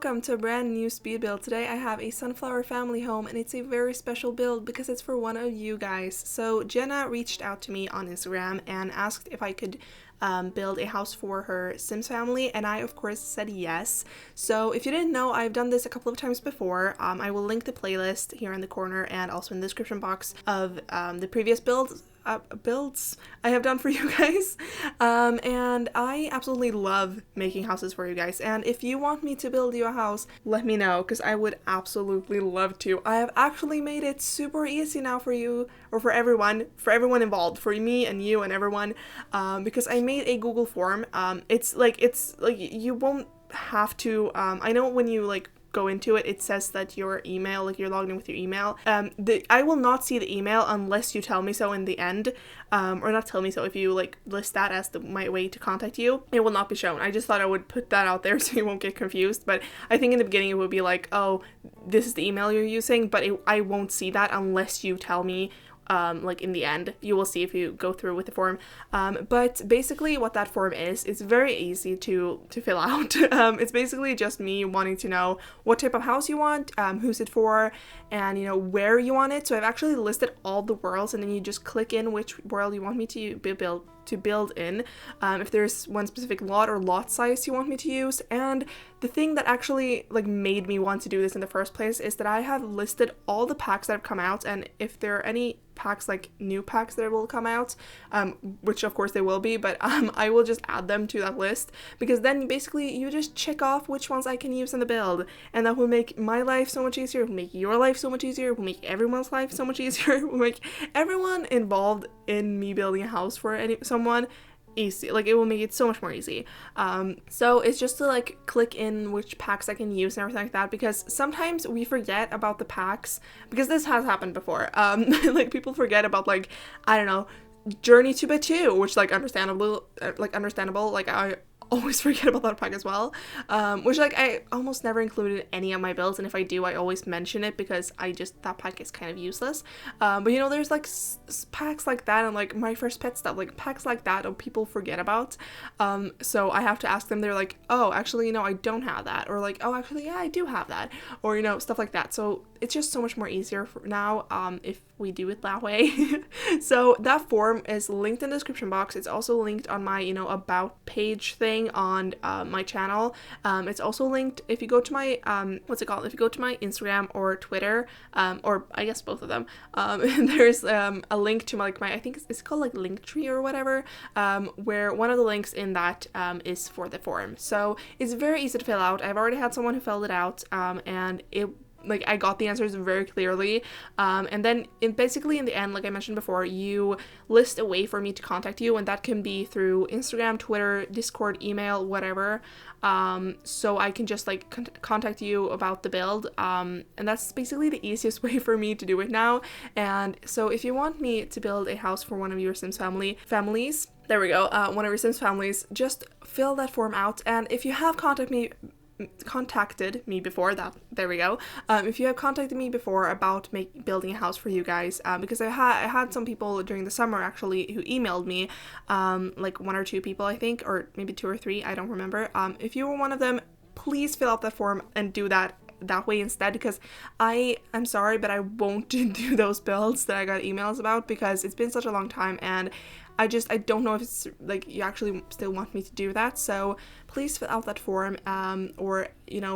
welcome to a brand new speed build. Today I have a sunflower family home and it's a very special build because it's for one of you guys. So Jenna reached out to me on Instagram and asked if I could build a house for her Sims family, and I of course said yes. So if you didn't know, I've done this a couple of times before. I will link the playlist here in the corner and also in the description box of the previous builds I have done for you guys. And I absolutely love making houses for you guys, and if you want me to build you a house, let me know because I would absolutely love to. I have actually made it super easy now for you, or for everyone involved, for me and you and everyone, because I made a Google form. It's like you won't have to I know when you go into it, it says that your email, you're logged in with your email. I will not see the email unless you tell me so in the end, or not tell me so. If you list that as my way to contact you, it will not be shown. I just thought I would put that out there so you won't get confused. But I think in the beginning it would be like, oh, this is the email you're using, but I won't see that unless you tell me. In the end, you will see if you go through with the form. But basically what that form is, it's very easy to fill out. It's basically just me wanting to know what type of house you want, who's it for, and where you want it. So I've actually listed all the worlds, and then you just click in which world you want me to build in, if there's one specific lot or lot size you want me to use. And the thing that actually made me want to do this in the first place is that I have listed all the packs that have come out, and if there are any packs, new packs that will come out, which of course they will be, but I will just add them to that list, because then basically you just check off which ones I can use in the build, and that will make my life so much easier, will make your life so much easier, will make everyone's life so much easier, will make everyone involved in me building a house for someone easy. It will make it so much more easy. So it's just to click in which packs I can use and everything like that, because sometimes we forget about the packs, because this has happened before. People forget about I don't know, Journey to Bit 2, which understandable. I always forget about that pack as well, which I almost never included in any of my builds, and if I do, I always mention it because that pack is kind of useless. But there's packs like that, and My First Pet stuff, packs like that people forget about, so I have to ask them. They're like, oh, actually, no, I don't have that, or oh, actually, yeah, I do have that, or stuff like that. So it's just so much more easier for now, if we do it that way. So that form is linked in the description box. It's also linked on my about page thing on my channel. It's also linked if you go to my if you go to my Instagram or Twitter, or I guess both of them, there's a link to my I think it's called Linktree or whatever, where one of the links in that is for the form. So it's very easy to fill out. I've already had someone who filled it out, and it I got the answers very clearly, and then basically in the end, like I mentioned before, you list a way for me to contact you, and that can be through Instagram, Twitter, Discord, email, whatever, so I can just contact you about the build, and that's basically the easiest way for me to do it now. And so if you want me to build a house for one of your Sims families, there we go, one of your Sims families, just fill that form out. And if you have contacted me before that, there we go, if you have contacted me before about building a house for you guys, because I had some people during the summer actually who emailed me, one or two people, I think, or maybe two or three, I don't remember. If you were one of them, please fill out that form and do that way instead, because I'm sorry, but I won't do those builds that I got emails about, because it's been such a long time, and I don't know if it's you actually still want me to do that. So please fill out that form, or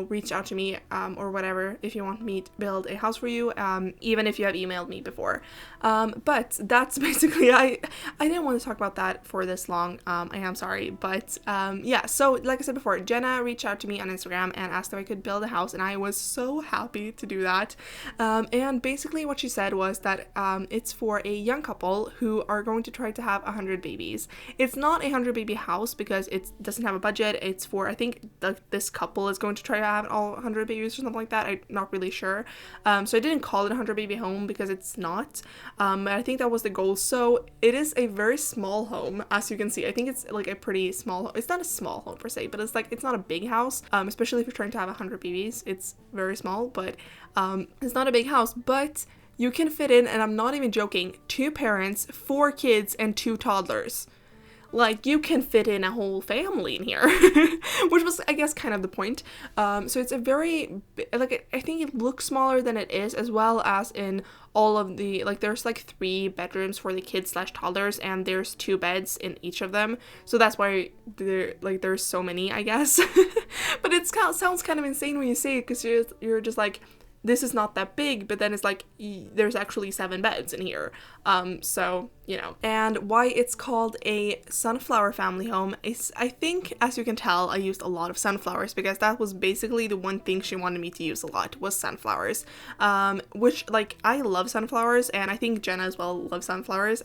reach out to me, or whatever, if you want me to build a house for you, even if you have emailed me before. But that's basically, I didn't want to talk about that for this long. I am sorry, but yeah, so like I said before, Jenna reached out to me on Instagram and asked if I could build a house, and I was so happy to do that. And basically what she said was that it's for a young couple who are going to try to have 100 babies. It's not a 100 baby house because it doesn't have a budget. It's for, I think this couple is going to try to have all 100 babies or something like that. I'm not really sure. So I didn't call it a 100 baby home because it's not. But I think that was the goal. So it is a very small home, as you can see. I think it's a pretty small. It's not a small home per se, but it's not a big house. Especially if you're trying to have 100 babies, it's very small. But it's not a big house, but you can fit in, and I'm not even joking, 2 parents, 4 kids, and 2 toddlers. like you can fit in a whole family in here, which was, I guess, kind of the point. So it's a very, like, I think it looks smaller than it is, as well as in all of the, like, there's like 3 bedrooms for the kids slash toddlers, and there's 2 beds in each of them, so that's why there's so many, I guess. But it sounds kind of insane when you say it, because you're just like, this is not that big, but then it's like there's actually 7 beds in here. So, you know. And why it's called a sunflower family home is, I think, as you can tell, I used a lot of sunflowers, because that was basically the one thing she wanted me to use a lot, was sunflowers. Which, like, I love sunflowers, and I think Jenna as well loves sunflowers,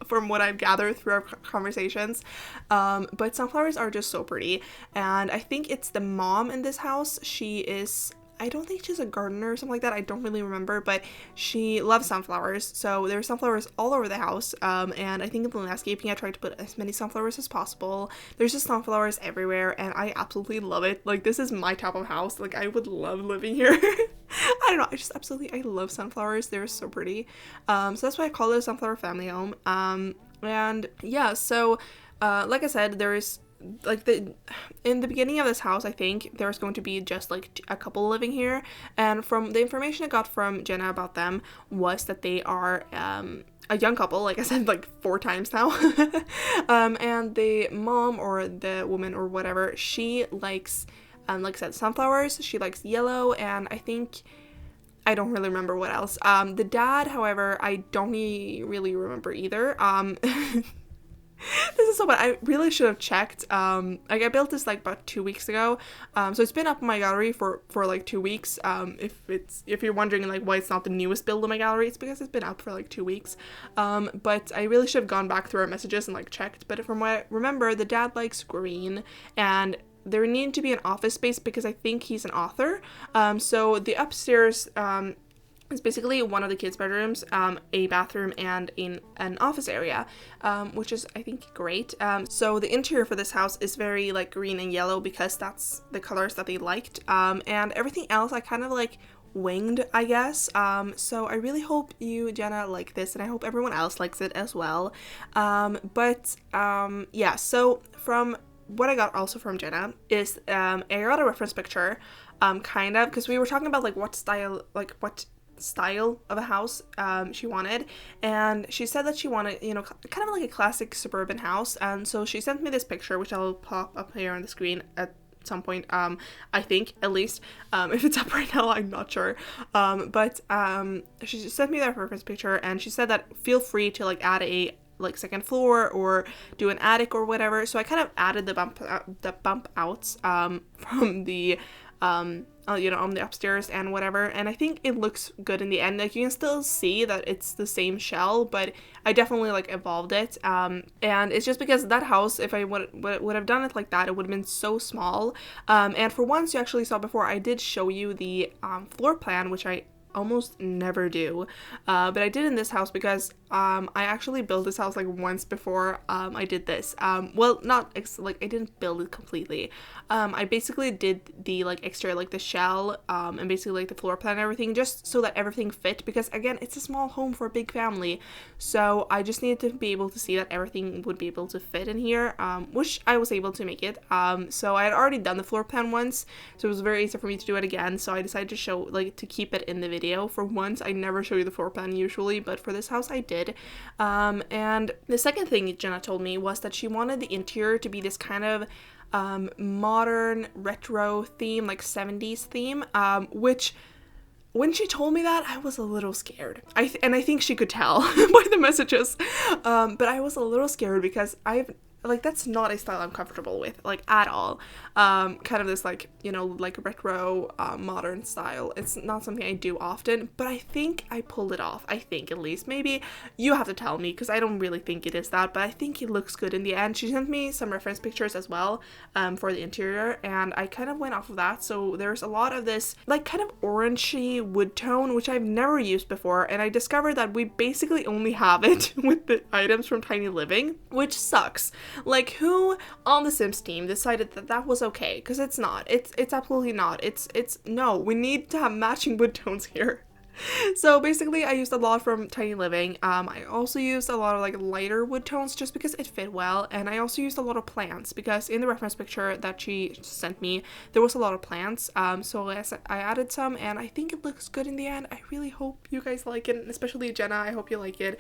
from what I've gathered through our conversations. But sunflowers are just so pretty, and I think it's the mom in this house. She is, I don't think she's a gardener or something like that, I don't really remember, but she loves sunflowers, so there's sunflowers all over the house, and I think in the landscaping I tried to put as many sunflowers as possible. There's just sunflowers everywhere, and I absolutely love it. Like, this is my type of house, like, I would love living here. I don't know, I love sunflowers, they're so pretty, so that's why I call it a sunflower family home. And yeah, so, like I said, there's, like, in the beginning of this house, I think there's going to be just like a couple living here, and from the information I got from Jenna about them was that they are a young couple, like I said like 4 times now. And the mom, or the woman or whatever, she likes, like I said, sunflowers, she likes yellow, and I don't really remember what else. The dad, however, I don't really remember either. This is so bad. I really should have checked. Like, I built this like about 2 weeks ago, so it's been up in my gallery for like 2 weeks. If you're wondering like why it's not the newest build in my gallery, it's because it's been up for like 2 weeks. But I really should have gone back through our messages and like checked. But from what I remember, the dad likes green, and there needed to be an office space because I think he's an author. So the upstairs it's basically one of the kids' bedrooms, a bathroom, and an office area, which is, I think, great. So the interior for this house is very like green and yellow, because that's the colors that they liked, and everything else I kind of like winged, I guess. So I really hope you, Jenna, like this, and I hope everyone else likes it as well. Yeah, so from what I got also from Jenna is I got a reference picture, kind of, because we were talking about like what style of a house she wanted, and she said that she wanted, you know, kind of like a classic suburban house, and so she sent me this picture, which I'll pop up here on the screen at some point, I think, at least. If it's up right now, I'm not sure, but she sent me that reference picture, and she said that feel free to like add a like second floor or do an attic or whatever. So I kind of added the bump outs from the you know, on the upstairs and whatever, and I think it looks good in the end. Like, you can still see that it's the same shell, but I definitely like evolved it, and it's just because that house, if I would have done it like that, it would have been so small. And for once, you actually saw before, I did show you the floor plan, which I almost never do, but I did in this house because I actually built this house like once before I did this. Well, not like I didn't build it completely. I basically did the like exterior, like the shell, and basically like the floor plan and everything, just so that everything fit, because again, it's a small home for a big family, so I just needed to be able to see that everything would be able to fit in here, which I was able to make it. So I had already done the floor plan once, so it was very easy for me to do it again, so I decided to show, like, to keep it in the video. For once, I never show you the floor plan usually, but for this house I did. And the second thing Jenna told me was that she wanted the interior to be this kind of modern retro theme, like 70s theme, which when she told me that, I was a little scared. And I think she could tell by the messages, but I was a little scared because that's not a style I'm comfortable with, like, at all. Kind of this, like, you know, like retro, modern style. It's not something I do often, but I think I pulled it off. I think, at least. Maybe you have to tell me, because I don't really think it is that, but I think it looks good in the end. She sent me some reference pictures as well, for the interior, and I kind of went off of that. So there's a lot of this, like, kind of orangey wood tone, which I've never used before, and I discovered that we basically only have it with the items from Tiny Living, which sucks. Like, who on the Sims team decided that that was okay? Because it's not. It's absolutely not. It's no, we need to have matching wood tones here. So basically I used a lot from Tiny Living. I also used a lot of like lighter wood tones just because it fit well, and I also used a lot of plants because in the reference picture that she sent me there was a lot of plants. So I added some and I think it looks good in the end. I really hope you guys like it, especially Jenna. I hope you like it.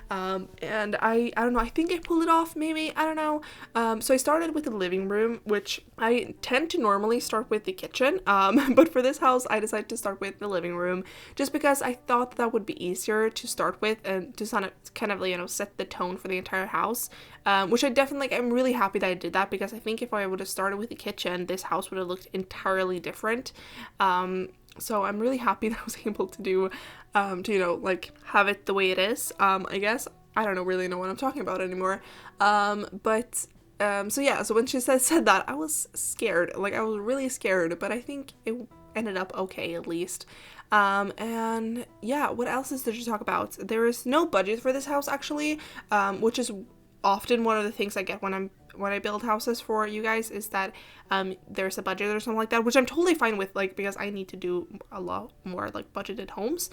And I don't know, I think I pulled it off, maybe, I don't know. So I started with the living room, which I tend to normally start with the kitchen, but for this house I decided to start with the living room just because I thought that would be easier to start with and to kind of, you know, set the tone for the entire house, which I definitely, like, I'm really happy that I did that because I think if I would have started with the kitchen, this house would have looked entirely different. So I'm really happy that I was able to do, to, you know, like, have it the way it is, I guess. I don't really know what I'm talking about anymore. So yeah, so when she said that, I was scared. Like, I was really scared, but I think it ended up okay, at least. And yeah, what else is there to talk about? There is no budget for this house, actually, which is often one of the things I get when I build houses for you guys, is that there's a budget or something like that, which I'm totally fine with, like, because I need to do a lot more like budgeted homes.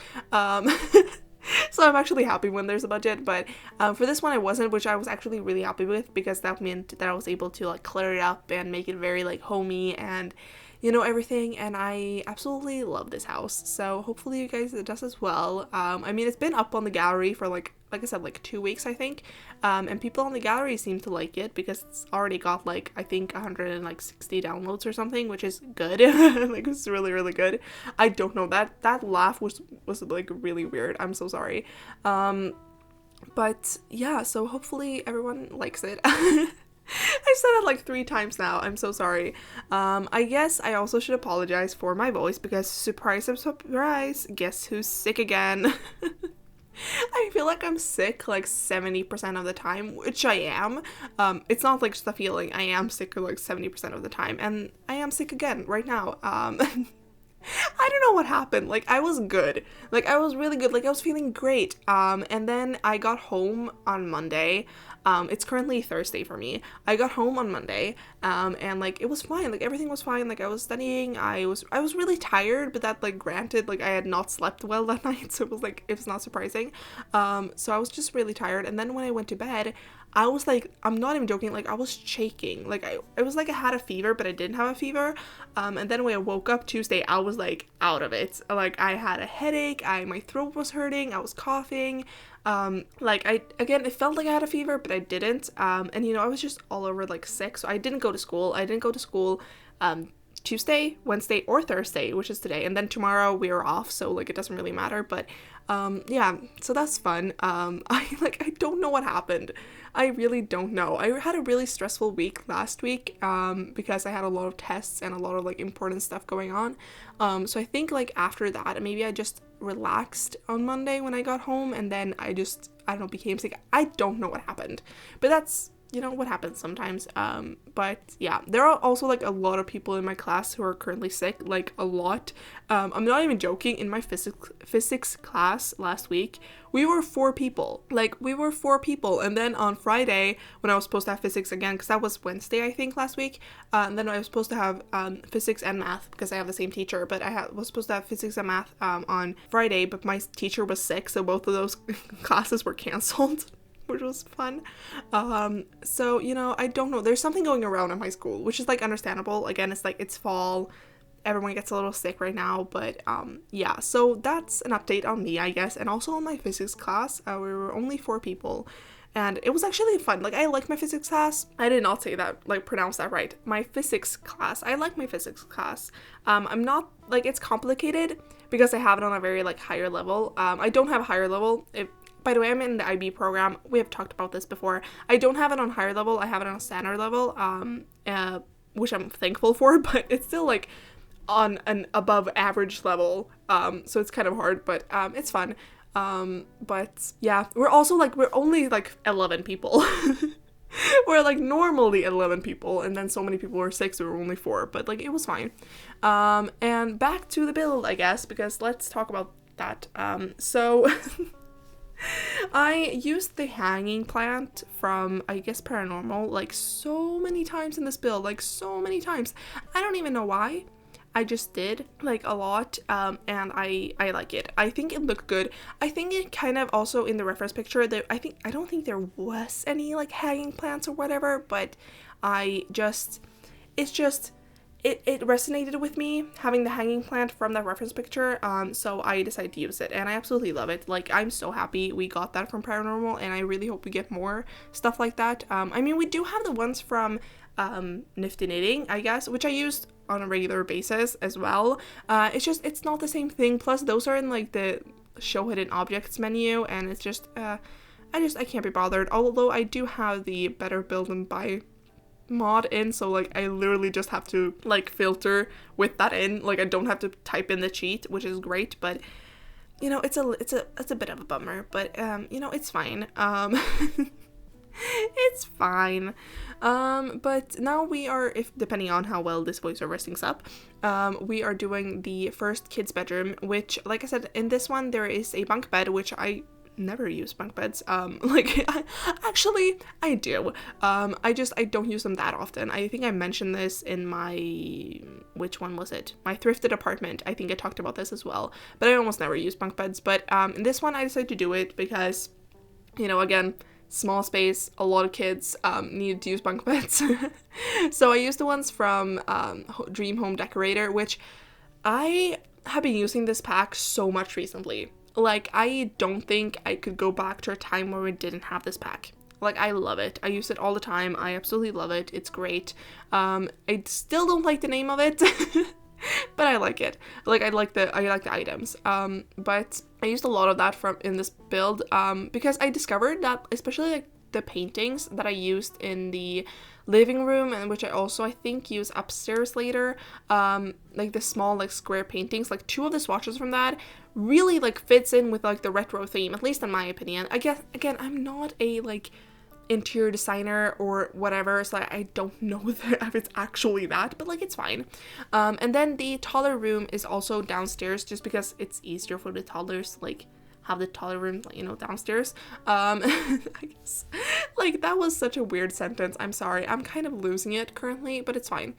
So I'm actually happy when there's a budget, but for this one I wasn't, which I was actually really happy with because that meant that I was able to like clear it up and make it very like homey and, you know, everything, and I absolutely love this house. So hopefully you guys does as well. I mean, it's been up on the gallery for like I said, like 2 weeks, I think, and people on the gallery seem to like it because it's already got like, I think 160 downloads or something, which is good. Like, it's really, really good. I don't know, that laugh was like really weird. I'm so sorry. But yeah, so hopefully everyone likes it. I said it like 3 times now. I'm so sorry. I guess I also should apologize for my voice because surprise, surprise, guess who's sick again? I feel like I'm sick like 70% of the time, which I am. It's not like just a feeling. I am sick like 70% of the time, and I am sick again right now. I don't know what happened. Like, I was good. Like, I was really good. Like, I was feeling great. And then I got home on Monday. It's currently Thursday for me. I got home on Monday, and like, it was fine. Like, everything was fine. Like, I was studying. I was really tired, but that, like, granted, like, I had not slept well that night, so it was not surprising. So I was just really tired. And then when I went to bed, I was like, I'm not even joking, like, I was shaking. Like, I was like, I had a fever, but I didn't have a fever. And then when I woke up Tuesday, I was like out of it. Like, I had a headache, my throat was hurting, I was coughing. Like, it felt like I had a fever, but I didn't. And you know, I was just all over like sick, so I didn't go to school. Tuesday, Wednesday, or Thursday, which is today, and then tomorrow we are off, so like, it doesn't really matter. But yeah, so that's fun. I don't know what happened. I really don't know. I had a really stressful week last week because I had a lot of tests and a lot of like important stuff going on. So I think like after that, maybe I just relaxed on Monday when I got home, and then I don't know, became sick. I don't know what happened, but that's, you know, what happens sometimes. But yeah, there are also like a lot of people in my class who are currently sick, like a lot. I'm not even joking. In my physics class last week, we were 4 people. And then on Friday, when I was supposed to have physics again, because that was Wednesday, I think, last week, and then I was supposed to have physics and math because I have the same teacher, but was supposed to have physics and math on Friday, but my teacher was sick, so both of those classes were canceled, which was fun. So, you know, I don't know. There's something going around at my school, which is like understandable. Again, it's like, it's fall. Everyone gets a little sick right now, but yeah, so that's an update on me, I guess. And also on my physics class, we were only 4 people, and it was actually fun. Like, I like my physics class. I did not say that, like, pronounce that right. My physics class. I like my physics class. I'm not, like, it's complicated because I have it on a very, like, higher level. I don't have a higher level. By the way, I'm in the IB program. We have talked about this before. I don't have it on higher level. I have it on a standard level, which I'm thankful for, but it's still, like, on an above average level, so it's kind of hard, but it's fun. But yeah, we're only like 11 people. We're like normally 11 people, and then so many people were sick, so we were only 4, but like, it was fine. And back to the build, I guess, because let's talk about that. So I used the hanging plant from, I guess, Paranormal, like, so many times in this build, like, so many times. I don't even know why. I just did like a lot, and I like it. I think it looked good. I think it kind of also in the reference picture that I don't think there was any like hanging plants or whatever, but it resonated with me having the hanging plant from that reference picture, so I decided to use it, and I absolutely love it. Like, I'm so happy we got that from Paranormal, and I really hope we get more stuff like that. I mean, we do have the ones from Nifty Knitting, I guess, which I used on a regular basis as well. It's not the same thing, plus those are in like the show hidden objects menu, and it's just I can't be bothered, although I do have the better build and buy mod in, so like I literally just have to like filter with that in, like I don't have to type in the cheat, which is great, but you know, it's a bit of a bummer, but you know, it's fine. It's fine. But now we are, if depending on how well this voiceover syncs up, we are doing the first kid's bedroom, which, like I said, in this one there is a bunk bed, which I never use bunk beds. Actually I do. I don't use them that often. I think I mentioned this in my, which one was it? My thrifted apartment. I think I talked about this as well, but I almost never use bunk beds. But in this one I decided to do it because, you know, again, small space, a lot of kids needed to use bunk beds. So I used the ones from Dream Home Decorator, which I have been using this pack so much recently. Like, I don't think I could go back to a time where we didn't have this pack. Like, I love it. I use it all the time. I absolutely love it. It's great. I still don't like the name of it, but I like it. Like, I like the items. But I used a lot of that in this build, because I discovered that, especially like the paintings that I used in the living room, and which I also I think use upstairs later, like the small like square paintings, like 2 of the swatches from that really like fits in with like the retro theme, at least in my opinion. I guess, again, I'm not a like interior designer or whatever, so I don't know if it's actually that, but like it's fine. And then the toddler room is also downstairs, just because it's easier for the toddlers to like have the toddler room, you know, downstairs. I guess, like, that was such a weird sentence. I'm sorry. I'm kind of losing it currently, but it's fine.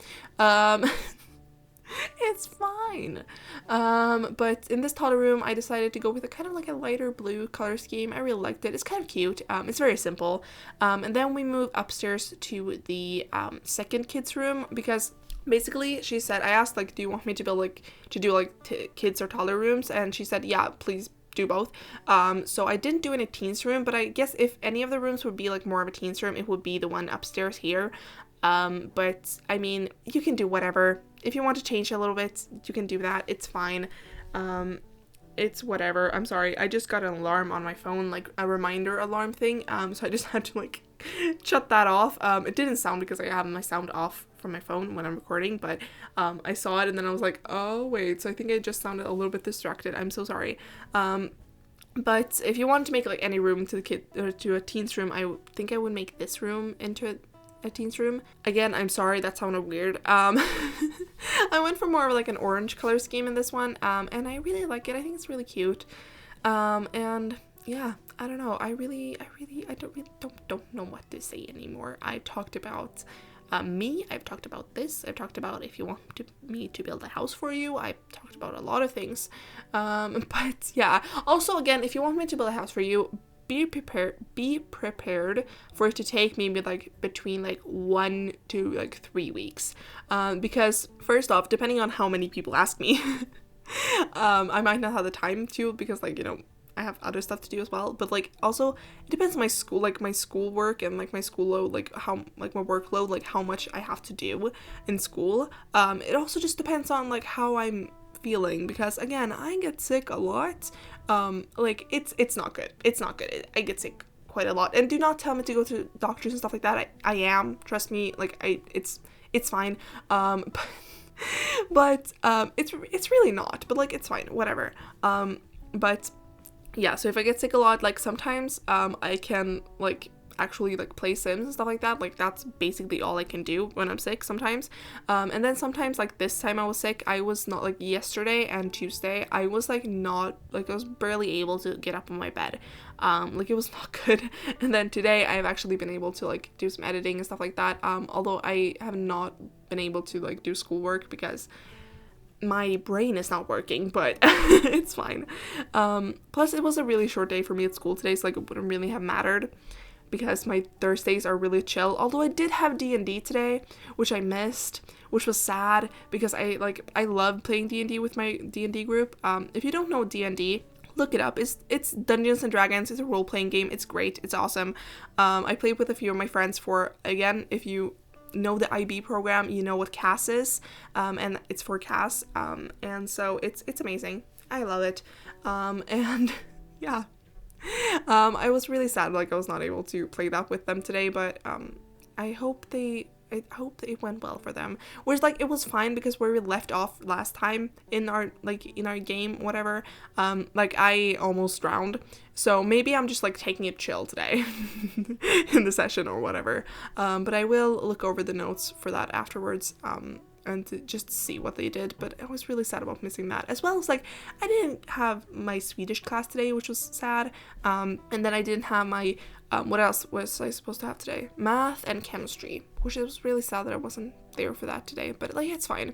It's fine. But in this toddler room, I decided to go with a kind of like a lighter blue color scheme. I really liked it. It's kind of cute. It's very simple. And then we move upstairs to the second kid's room, because basically she said, I asked, like, do you want me to build like to do like kids or toddler rooms? And she said, yeah, please do both. So I didn't do any teens room, but I guess if any of the rooms would be like more of a teens room, it would be the one upstairs here. But I mean, you can do whatever. If you want to change it a little bit, you can do that. It's fine. It's whatever. I'm sorry. I just got an alarm on my phone, like a reminder alarm thing. So I just had to like shut that off. It didn't sound because I have my sound off from my phone when I'm recording, but I saw it and then I was like, oh wait, so I think I just sounded a little bit distracted. I'm so sorry. But if you want to make like any room to the kid or to a teen's room, I think I would make this room into a teen's room. Again, I'm sorry, that sounded weird. I went for more of like an orange color scheme in this one, and I really like it. I think it's really cute. And yeah, I don't know. I don't know what to say anymore. I talked about me, I've talked about this, I've talked about if you want me to build a house for you, I've talked about a lot of things. But yeah, also again, if you want me to build a house for you, be prepared for it to take maybe like between like 1 to like 3 weeks. Because first off, depending on how many people ask me, I might not have the time to, because like, you know, I have other stuff to do as well, but like also it depends on my school, like my schoolwork and like my school load, like how, like my workload, like how much I have to do in school. It also just depends on like how I'm feeling, because again, I get sick a lot. Like it's not good. It's not good. I get sick quite a lot, and do not tell me to go to doctors and stuff like that. I am, trust me, like it's fine. But it's really not, but like it's fine, whatever. But yeah, so if I get sick a lot, like sometimes I can like actually like play Sims and stuff like that. Like that's basically all I can do when I'm sick sometimes. And then sometimes, like this time I was sick, I was not, like yesterday and Tuesday, I was like not, like I was barely able to get up on my bed. Like it was not good. And then today I've actually been able to like do some editing and stuff like that. Although I have not been able to like do schoolwork because my brain is not working, but it's fine. Plus, it was a really short day for me at school today, so like it wouldn't really have mattered because my Thursdays are really chill. Although I did have D&D today, which I missed, which was sad because I love playing D&D with my D&D group. If you don't know D&D, look it up. It's Dungeons and Dragons. It's a role-playing game. It's great. It's awesome. I played with a few of my friends for, again, if you know the IB program, you know what CAS is, and it's for CAS, and so it's amazing. I love it. And yeah, I was really sad like I was not able to play that with them today, but I hope it went well for them. Whereas like it was fine because where we left off last time in our game, whatever, like I almost drowned. So maybe I'm just like taking it chill today in the session or whatever. But I will look over the notes for that afterwards. And to just see what they did, but I was really sad about missing that, as well as like I didn't have my Swedish class today, which was sad, and then I didn't have my what else was I supposed to have today? Math and chemistry, which was really sad that I wasn't there for that today, but like it's fine.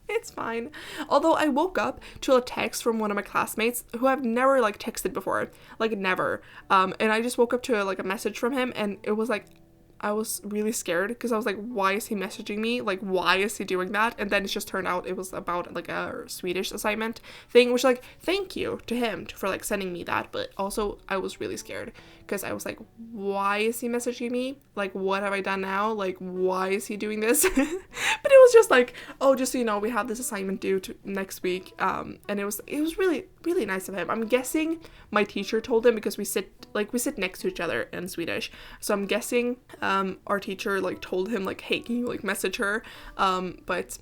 It's fine. Although I woke up to a text from one of my classmates who I've never like texted before, like never, and I just woke up to a message from him, and it was like I was really scared because I was like, why is he messaging me? Like, why is he doing that? And then it just turned out it was about like a Swedish assignment thing, which like, thank you to him for like sending me that. But also I was really scared because I was like, why is he messaging me? Like, what have I done now? Like, why is he doing this? But it was just like, oh, just so you know, we have this assignment due to next week. And it was really, really nice of him. I'm guessing my teacher told him because we sit next to each other in Swedish. So I'm guessing our teacher like told him like, hey, can you like message her? But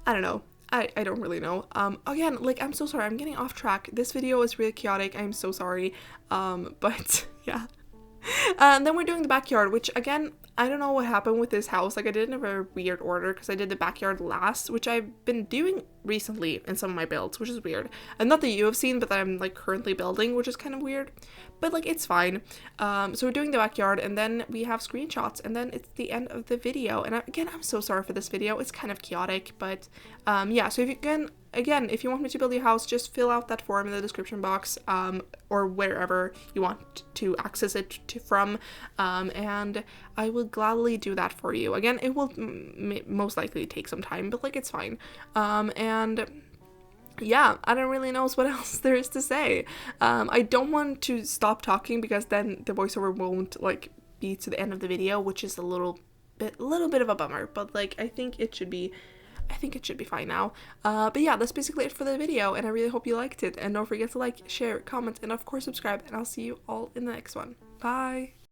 I don't know. I don't really know. Again, like, I'm so sorry. I'm getting off track. This video is really chaotic. I'm so sorry. But yeah. And then we're doing the backyard, which again, I don't know what happened with this house. Like I did it in a very weird order because I did the backyard last, which I've been doing recently in some of my builds, which is weird. And not that you have seen, but that I'm like currently building, which is kind of weird. But like it's fine. So we're doing the backyard, and then we have screenshots, and then it's the end of the video. And again, I'm so sorry for this video. It's kind of chaotic, but yeah. So if you can, again, if you want me to build your house, just fill out that form in the description box, or wherever you want to access it from, and I will gladly do that for you. Again, it will most likely take some time, but like it's fine. And yeah, I don't really know what else there is to say. I don't want to stop talking because then the voiceover won't like be to the end of the video, which is a little bit of a bummer, but like I think it should be fine now. But yeah, that's basically it for the video, and I really hope you liked it, and don't forget to like, share, comment, and of course subscribe, and I'll see you all in the next one. Bye!